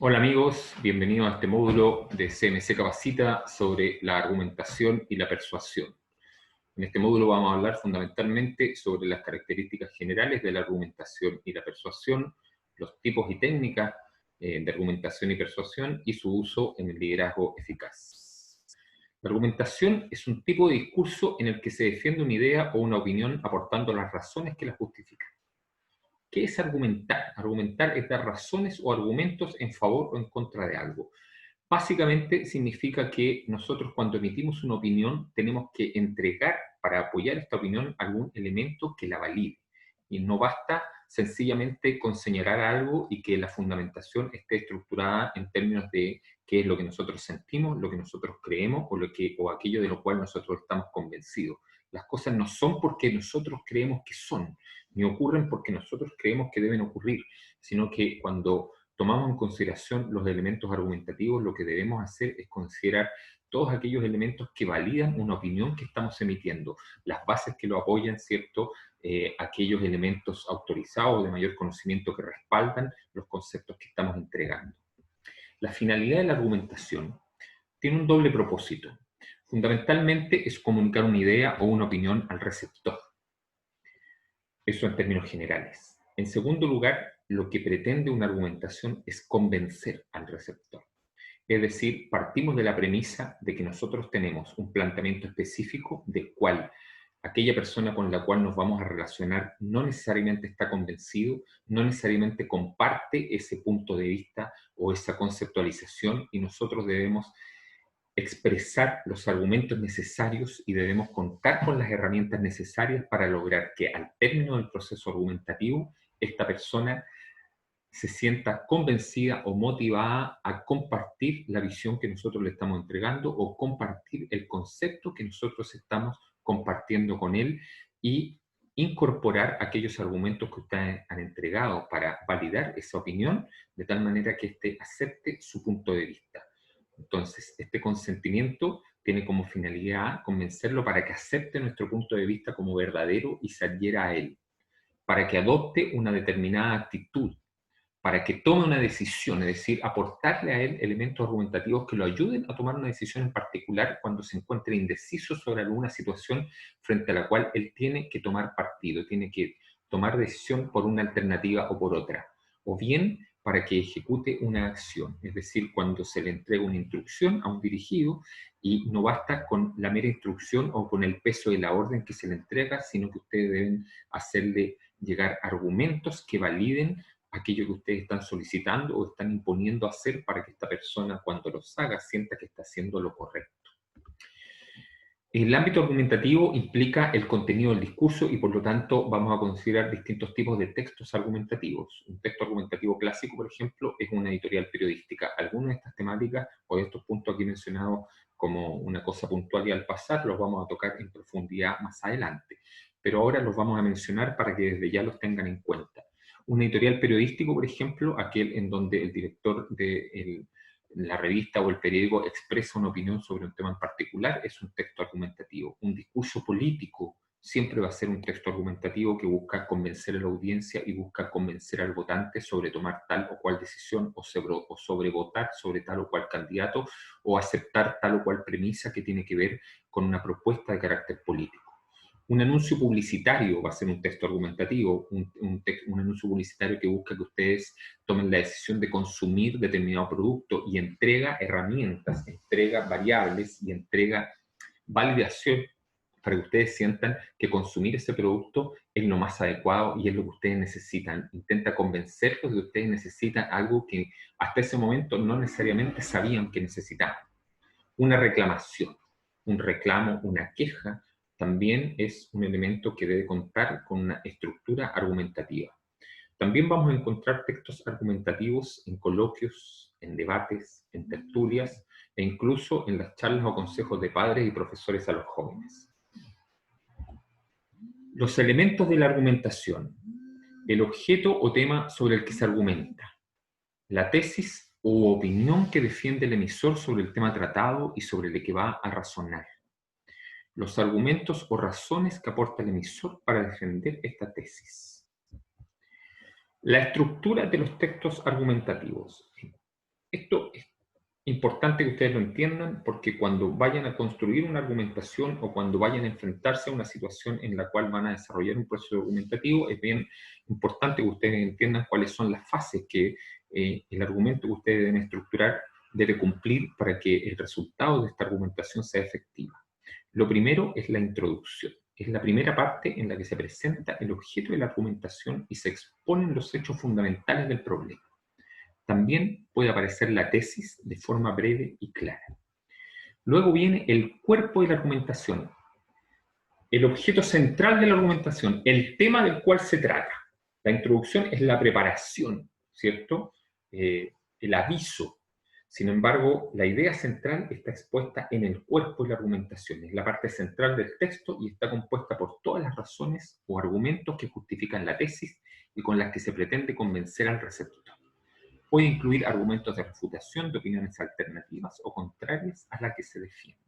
Hola amigos, bienvenidos a este módulo de CMC Capacita sobre la argumentación y la persuasión. En este módulo vamos a hablar fundamentalmente sobre las características generales de la argumentación y la persuasión, los tipos y técnicas de argumentación y persuasión y su uso en el liderazgo eficaz. La argumentación es un tipo de discurso en el que se defiende una idea o una opinión aportando las razones que la justifican. ¿Qué es argumentar? Argumentar es dar razones o argumentos en favor o en contra de algo. Básicamente significa que nosotros cuando emitimos una opinión tenemos que entregar para apoyar esta opinión algún elemento que la valide. Y no basta sencillamente con señalar algo y que la fundamentación esté estructurada en términos de qué es lo que nosotros sentimos, lo que nosotros creemos o aquello de lo cual nosotros estamos convencidos. Las cosas no son porque nosotros creemos que son, ni ocurren porque nosotros creemos que deben ocurrir, sino que cuando tomamos en consideración los elementos argumentativos, lo que debemos hacer es considerar todos aquellos elementos que validan una opinión que estamos emitiendo, las bases que lo apoyan, ¿cierto? Aquellos elementos autorizados de mayor conocimiento que respaldan los conceptos que estamos entregando. La finalidad de la argumentación tiene un doble propósito. Fundamentalmente es comunicar una idea o una opinión al receptor. Eso en términos generales. En segundo lugar, lo que pretende una argumentación es convencer al receptor. Es decir, partimos de la premisa de que nosotros tenemos un planteamiento específico del cual aquella persona con la cual nos vamos a relacionar no necesariamente está convencido, no necesariamente comparte ese punto de vista o esa conceptualización y nosotros debemos expresar los argumentos necesarios y debemos contar con las herramientas necesarias para lograr que al término del proceso argumentativo esta persona se sienta convencida o motivada a compartir la visión que nosotros le estamos entregando o compartir el concepto que nosotros estamos compartiendo con él y incorporar aquellos argumentos que ustedes han entregado para validar esa opinión de tal manera que éste acepte su punto de vista. Entonces, este consentimiento tiene como finalidad convencerlo para que acepte nuestro punto de vista como verdadero y se adhiera a él, para que adopte una determinada actitud, para que tome una decisión, es decir, aportarle a él elementos argumentativos que lo ayuden a tomar una decisión en particular cuando se encuentre indeciso sobre alguna situación frente a la cual él tiene que tomar partido, tiene que tomar decisión por una alternativa o por otra, o bien para que ejecute una acción, es decir, cuando se le entrega una instrucción a un dirigido y no basta con la mera instrucción o con el peso de la orden que se le entrega, sino que ustedes deben hacerle llegar argumentos que validen aquello que ustedes están solicitando o están imponiendo hacer para que esta persona cuando los haga sienta que está haciendo lo correcto. El ámbito argumentativo implica el contenido del discurso y por lo tanto vamos a considerar distintos tipos de textos argumentativos. Un texto argumentativo clásico, por ejemplo, es una editorial periodística. Algunas de estas temáticas o de estos puntos aquí mencionados como una cosa puntual y al pasar los vamos a tocar en profundidad más adelante. Pero ahora los vamos a mencionar para que desde ya los tengan en cuenta. Un editorial periodístico, por ejemplo, aquel en donde el director de la revista o el periódico expresa una opinión sobre un tema en particular, es un texto argumentativo. Un discurso político siempre va a ser un texto argumentativo que busca convencer a la audiencia y busca convencer al votante sobre tomar tal o cual decisión o sobre votar sobre tal o cual candidato o aceptar tal o cual premisa que tiene que ver con una propuesta de carácter político. Un anuncio publicitario va a ser un texto argumentativo, un anuncio publicitario que busca que ustedes tomen la decisión de consumir determinado producto y entrega herramientas, entrega variables y entrega validación para que ustedes sientan que consumir ese producto es lo más adecuado y es lo que ustedes necesitan. Intenta convencerlos de que ustedes necesitan algo que hasta ese momento no necesariamente sabían que necesitaban. Una reclamación, un reclamo, una queja, también es un elemento que debe contar con una estructura argumentativa. También vamos a encontrar textos argumentativos en coloquios, en debates, en tertulias e incluso en las charlas o consejos de padres y profesores a los jóvenes. Los elementos de la argumentación. El objeto o tema sobre el que se argumenta. La tesis o opinión que defiende el emisor sobre el tema tratado y sobre el que va a razonar. Los argumentos o razones que aporta el emisor para defender esta tesis. La estructura de los textos argumentativos. Esto es importante que ustedes lo entiendan, porque cuando vayan a construir una argumentación o cuando vayan a enfrentarse a una situación en la cual van a desarrollar un proceso argumentativo, es bien importante que ustedes entiendan cuáles son las fases que el argumento que ustedes deben estructurar debe cumplir para que el resultado de esta argumentación sea efectiva. Lo primero es la introducción. Es la primera parte en la que se presenta el objeto de la argumentación y se exponen los hechos fundamentales del problema. También puede aparecer la tesis de forma breve y clara. Luego viene el cuerpo de la argumentación, el objeto central de la argumentación, el tema del cual se trata. La introducción es la preparación, ¿cierto? El aviso. Sin embargo, la idea central está expuesta en el cuerpo de la argumentación, es la parte central del texto y está compuesta por todas las razones o argumentos que justifican la tesis y con las que se pretende convencer al receptor. Puede incluir argumentos de refutación de opiniones alternativas o contrarias a la que se defiende.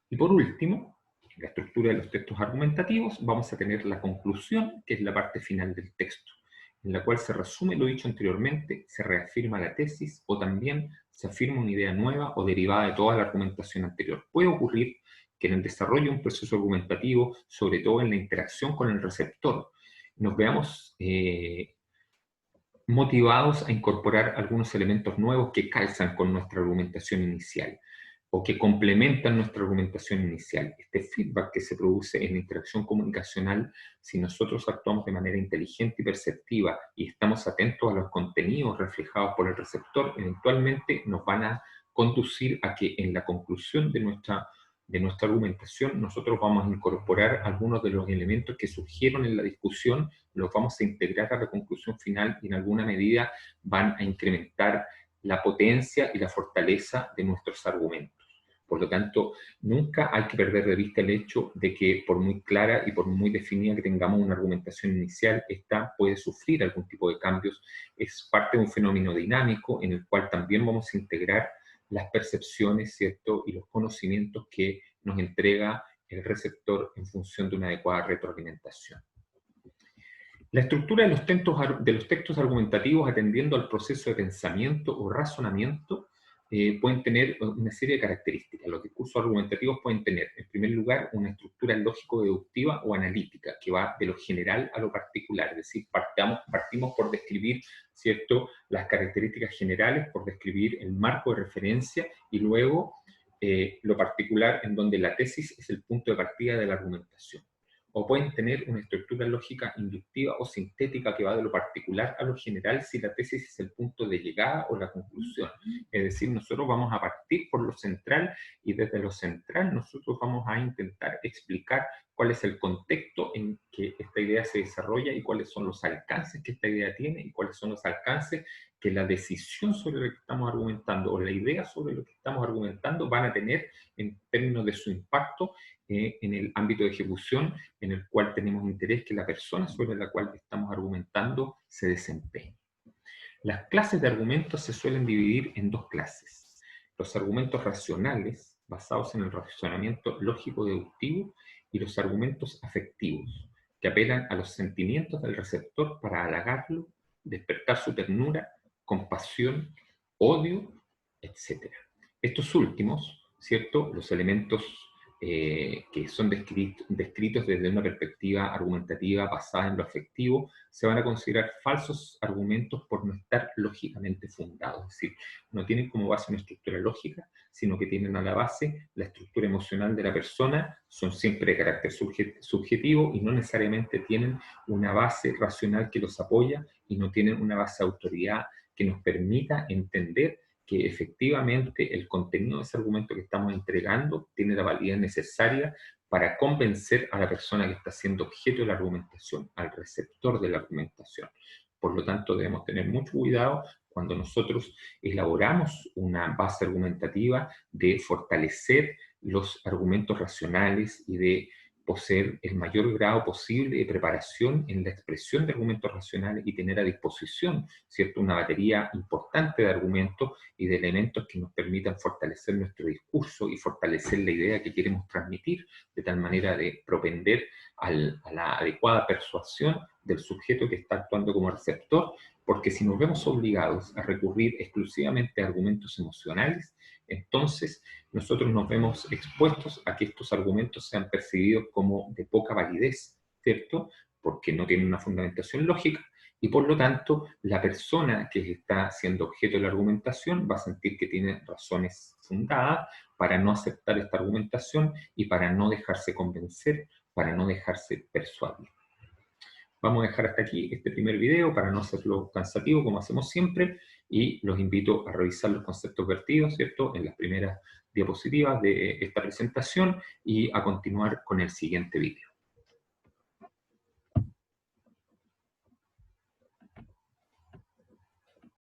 Y por último, en la estructura de los textos argumentativos vamos a tener la conclusión, que es la parte final del texto, en la cual se resume lo dicho anteriormente, se reafirma la tesis o también se afirma una idea nueva o derivada de toda la argumentación anterior. Puede ocurrir que en el desarrollo de un proceso argumentativo, sobre todo en la interacción con el receptor, nos veamos motivados a incorporar algunos elementos nuevos que calzan con nuestra argumentación inicial o que complementan nuestra argumentación inicial. Este feedback que se produce en la interacción comunicacional, si nosotros actuamos de manera inteligente y perceptiva y estamos atentos a los contenidos reflejados por el receptor, eventualmente nos van a conducir a que en la conclusión de nuestra argumentación nosotros vamos a incorporar algunos de los elementos que surgieron en la discusión, los vamos a integrar a la conclusión final y en alguna medida van a incrementar la potencia y la fortaleza de nuestros argumentos. Por lo tanto, nunca hay que perder de vista el hecho de que por muy clara y por muy definida que tengamos una argumentación inicial, esta puede sufrir algún tipo de cambios. Es parte de un fenómeno dinámico en el cual también vamos a integrar las percepciones, ¿cierto? Y los conocimientos que nos entrega el receptor en función de una adecuada retroalimentación. La estructura de los textos argumentativos atendiendo al proceso de pensamiento o razonamiento pueden tener una serie de características. Los discursos argumentativos pueden tener, en primer lugar, una estructura lógico-deductiva o analítica, que va de lo general a lo particular, es decir, partimos por describir, ¿cierto?, las características generales, por describir el marco de referencia, y luego lo particular, en donde la tesis es el punto de partida de la argumentación. O pueden tener una estructura lógica inductiva o sintética que va de lo particular a lo general si la tesis es el punto de llegada o la conclusión. Es decir, nosotros vamos a partir por lo central y desde lo central nosotros vamos a intentar explicar cuál es el contexto en que esta idea se desarrolla y cuáles son los alcances que esta idea tiene y cuáles son los alcances que la decisión sobre lo que estamos argumentando o la idea sobre lo que estamos argumentando van a tener en términos de su impacto en el ámbito de ejecución en el cual tenemos interés que la persona sobre la cual estamos argumentando se desempeñe. Las clases de argumentos se suelen dividir en dos clases. Los argumentos racionales, basados en el razonamiento lógico-deductivo, y los argumentos afectivos, que apelan a los sentimientos del receptor para halagarlo, despertar su ternura, compasión, odio, etc. Estos últimos, ¿cierto?, los elementos que son descritos desde una perspectiva argumentativa basada en lo afectivo, se van a considerar falsos argumentos por no estar lógicamente fundados. Es decir, no tienen como base una estructura lógica, sino que tienen a la base la estructura emocional de la persona, son siempre de carácter subjetivo y no necesariamente tienen una base racional que los apoya y no tienen una base de autoridad que nos permita entender que efectivamente el contenido de ese argumento que estamos entregando tiene la validez necesaria para convencer a la persona que está siendo objeto de la argumentación, al receptor de la argumentación. Por lo tanto, debemos tener mucho cuidado cuando nosotros elaboramos una base argumentativa de fortalecer los argumentos racionales y de poseer el mayor grado posible de preparación en la expresión de argumentos racionales y tener a disposición, ¿cierto?, una batería importante de argumentos y de elementos que nos permitan fortalecer nuestro discurso y fortalecer la idea que queremos transmitir, de tal manera de propender a la adecuada persuasión del sujeto que está actuando como receptor, porque si nos vemos obligados a recurrir exclusivamente a argumentos emocionales, entonces nosotros nos vemos expuestos a que estos argumentos sean percibidos como de poca validez, ¿cierto? Porque no tienen una fundamentación lógica, y por lo tanto la persona que está siendo objeto de la argumentación va a sentir que tiene razones fundadas para no aceptar esta argumentación y para no dejarse convencer, para no dejarse persuadir. Vamos a dejar hasta aquí este primer video para no hacerlo cansativo como hacemos siempre, y los invito a revisar los conceptos vertidos, ¿cierto?, en las primeras diapositivas de esta presentación y a continuar con el siguiente video.